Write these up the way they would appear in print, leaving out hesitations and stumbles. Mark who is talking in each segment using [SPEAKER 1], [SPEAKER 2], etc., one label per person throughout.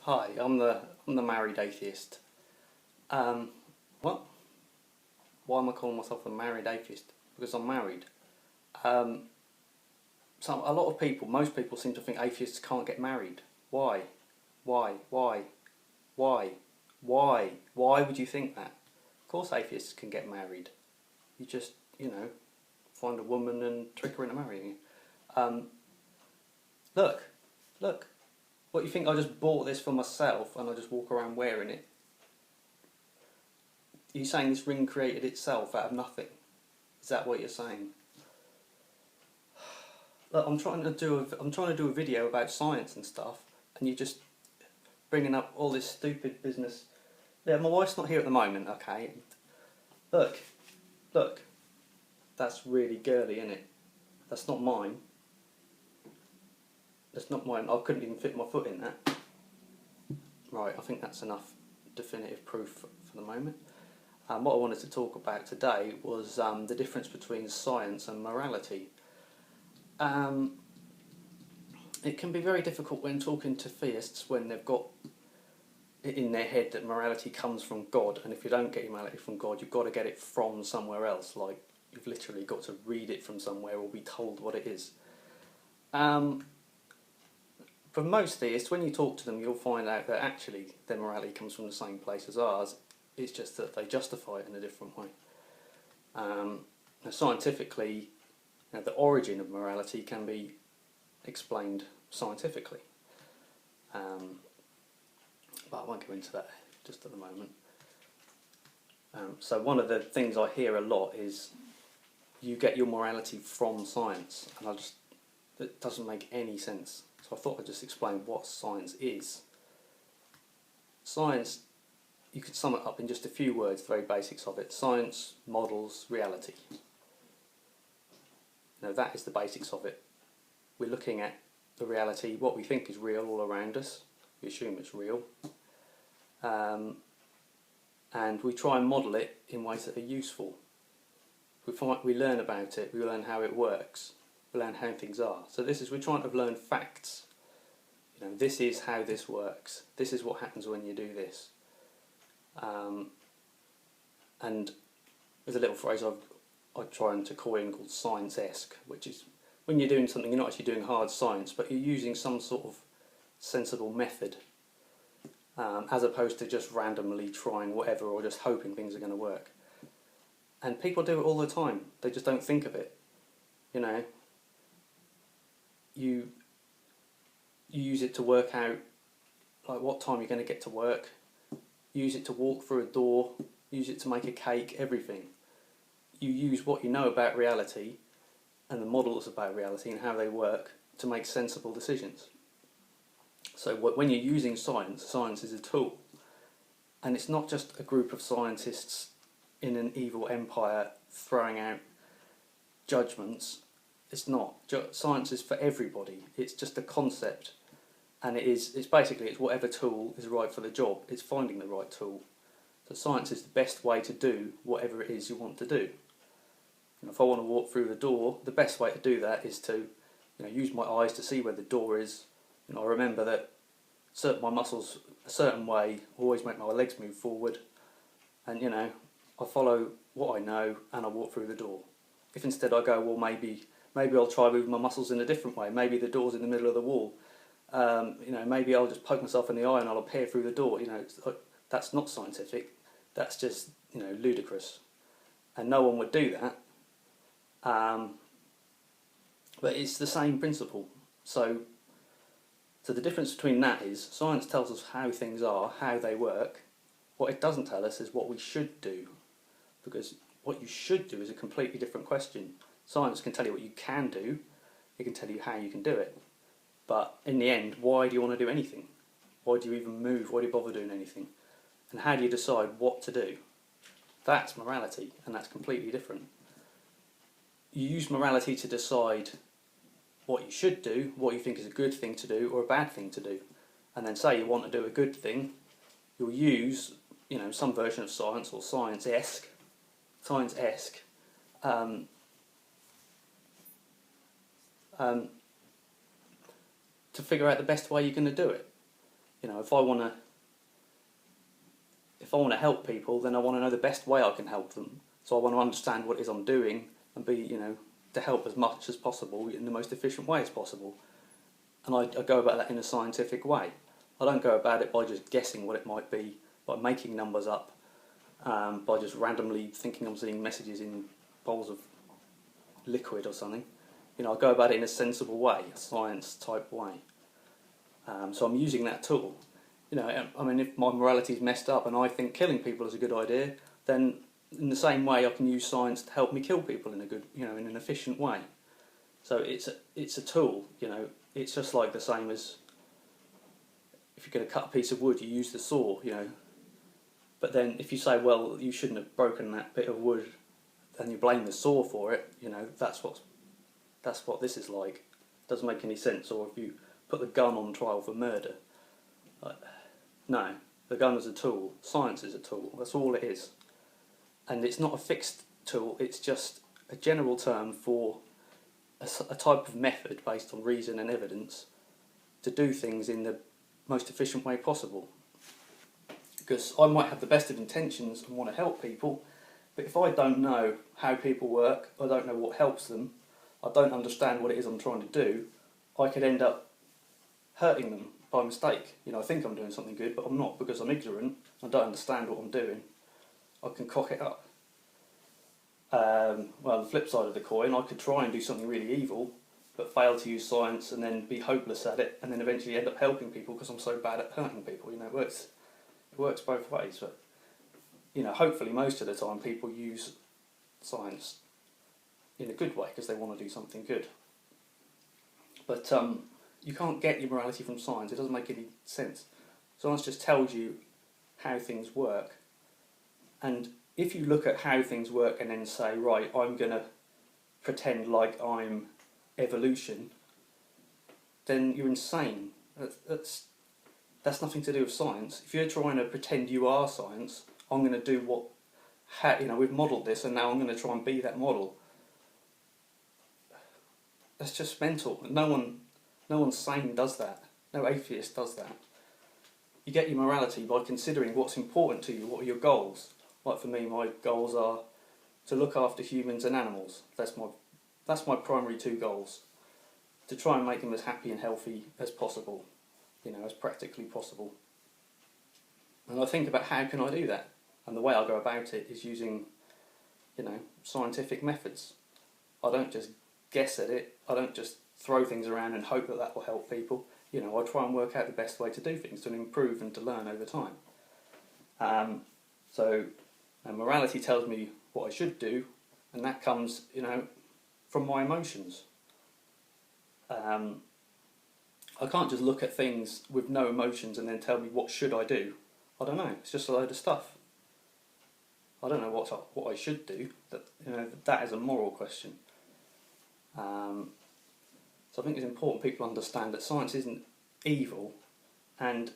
[SPEAKER 1] Hi, I'm the married atheist. Um, what? Why am I calling myself the married atheist? Because I'm married. Um, so a lot of people, most people, seem to think atheists can't get married. Why? Why? Why? Why? Why? Why would you think that? Of course, atheists can get married. You just, find a woman and trick her into marrying you. Um, look, look. What, you think I just bought this for myself and I just walk around wearing it? Are you saying this ring created itself out of nothing? Is that what you're saying? Look, I'm trying to do a video about science and stuff, and you're just bringing up all this stupid business. Yeah, my wife's not here at the moment. Okay, look, look, that's really girly, isn't it? That's not mine. That's not mine. I couldn't even fit my foot in that. Right, I think that's enough definitive proof for the moment. What I wanted to talk about today was the difference between science and morality. It can be very difficult when talking to theists when they've got it in their head that morality comes from God, and if you don't get your morality from God, you've got to get it from somewhere else. Like, you've literally got to read it from somewhere or be told what it is. For most theists, when you talk to them, you'll find out that actually their morality comes from the same place as ours. It's just that they justify it in a different way. Now, scientifically, the origin of morality can be explained scientifically. But I won't go into that just at the moment. So one of the things I hear a lot is you get your morality from science, and it doesn't make any sense. So I thought I'd just explain what science is. Science, you could sum it up in just a few words, the very basics of it. Science models reality. That is the basics of it. We're looking at the reality, what we think is real all around us. We assume it's real. And we try and model it in ways that are useful. We learn about it, we learn how it works, we learn how things are. So we're trying to learn facts. This is how this works. This is what happens when you do this. And there's a little phrase I'm trying to coin called science-esque, which is when you're doing something, you're not actually doing hard science, but you're using some sort of sensible method, as opposed to just randomly trying whatever or just hoping things are going to work. And people do it all the time. They just don't think of it. You use it to work out like what time you're going to get to work. Use it to walk through a door. Use it to make a cake. Everything. You use what you know about reality and the models about reality and how they work to make sensible decisions. So when you're using science, science is a tool. And it's not just a group of scientists in an evil empire throwing out judgments. It's not. Science is for everybody. It's just a concept. And it's whatever tool is right for the job. It's finding the right tool. So science is the best way to do whatever it is you want to do. If I want to walk through the door, the best way to do that is to use my eyes to see where the door is. I remember that my muscles a certain way always make my legs move forward, and I follow what I know and I walk through the door. If instead I go, well, maybe I'll try moving my muscles in a different way. Maybe the door's in the middle of the wall. Maybe I'll just poke myself in the eye and I'll appear through the door. That's not scientific. That's just ludicrous, and no one would do that. But it's the same principle. So the difference between that is science tells us how things are, how they work. What it doesn't tell us is what we should do, because what you should do is a completely different question. Science can tell you what you can do, it can tell you how you can do it, but in the end, why do you want to do anything? Why do you even move? Why do you bother doing anything? And how do you decide what to do? That's morality, and that's completely different. You use morality to decide what you should do, what you think is a good thing to do or a bad thing to do. And then say you want to do a good thing, you'll use some version of science or science-esque to figure out the best way you're going to do it. You know, if I want to help people, then I want to know the best way I can help them. So I want to understand what it is I'm doing and be, you know, to help as much as possible in the most efficient way as possible. And I go about that in a scientific way. I don't go about it by just guessing what it might be, by making numbers up, by just randomly thinking I'm seeing messages in bowls of liquid or something. You know, I go about it in a sensible way, a science-type way. So I'm using that tool. You know, I mean, if my morality is messed up and I think killing people is a good idea, then in the same way I can use science to help me kill people in a good, you know, in an efficient way. So it's a tool. You know, it's just like the same as if you're going to cut a piece of wood, you use the saw. You know, but then if you say, well, you shouldn't have broken that bit of wood, and you blame the saw for it, you know, that's what this is like. It doesn't make any sense. Or if you put the gun on trial for murder, no, the gun is a tool. Science is a tool. That's all it is. And it's not a fixed tool. It's just a general term for a type of method based on reason and evidence to do things in the most efficient way possible. Because I might have the best of intentions and want to help people, but if I don't know how people work, I don't know what helps them, I don't understand what it is I'm trying to do, I could end up hurting them by mistake. You know, I think I'm doing something good, but I'm not because I'm ignorant. I don't understand what I'm doing. I can cock it up. Well, the flip side of the coin, I could try and do something really evil, but fail to use science and then be hopeless at it, and then eventually end up helping people because I'm so bad at hurting people. You know, it works both ways. But you know, hopefully most of the time people use science in a good way because they want to do something good. But you can't get your morality from science. It doesn't make any sense. Science just tells you how things work. And if you look at how things work and then say, right, I'm going to pretend like I'm evolution, then you're insane. That's nothing to do with science. If you're trying to pretend you are science, I'm going to do we've modelled this and now I'm going to try and be that model. That's just mental. No one sane does that. No atheist does that. You get your morality by considering what's important to you. What are your goals? Like for me, my goals are to look after humans and animals. That's my primary two goals. To try and make them as happy and healthy as possible, you know, as practically possible. And I think about how can I do that? And the way I go about it is using, you know, scientific methods. I don't just guess at it. I don't just throw things around and hope that will help people. You know, I try and work out the best way to do things, to improve and to learn over time. And morality tells me what I should do, and that comes, you know, from my emotions. I can't just look at things with no emotions and then tell me what should I do. I don't know. It's just a load of stuff. I don't know what I should do. That is a moral question. So I think it's important people understand that science isn't evil, and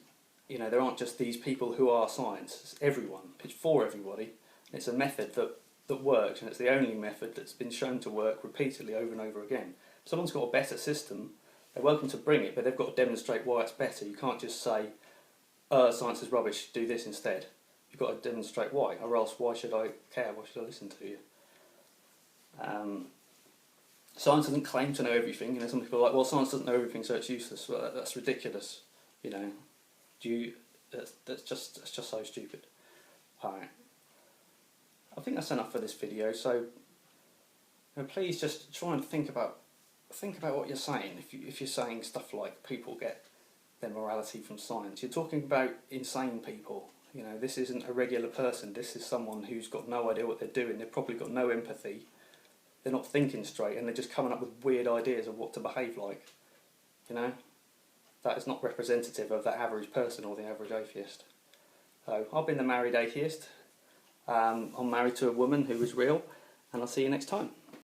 [SPEAKER 1] you know there aren't just these people who are science. It's everyone. It's for everybody. It's a method that works, and it's the only method that's been shown to work repeatedly over and over again. If someone's got a better system, they're welcome to bring it, but they've got to demonstrate why it's better. You can't just say, science is rubbish, do this instead. You've got to demonstrate why, or else why should I care? Why should I listen to you? Science doesn't claim to know everything. You know, some people are like, well, science doesn't know everything, so it's useless. Well, that's ridiculous. You know, that's just so stupid. All right. I think that's enough for this video. So, you know, please just try and think about what you're saying. If you're saying stuff like people get their morality from science, you're talking about insane people. You know, this isn't a regular person. This is someone who's got no idea what they're doing. They've probably got no empathy. They're not thinking straight, and they're just coming up with weird ideas of what to behave like. You know, that is not representative of the average person or the average atheist. So I've been the married atheist. I'm married to a woman who is real, and I'll see you next time.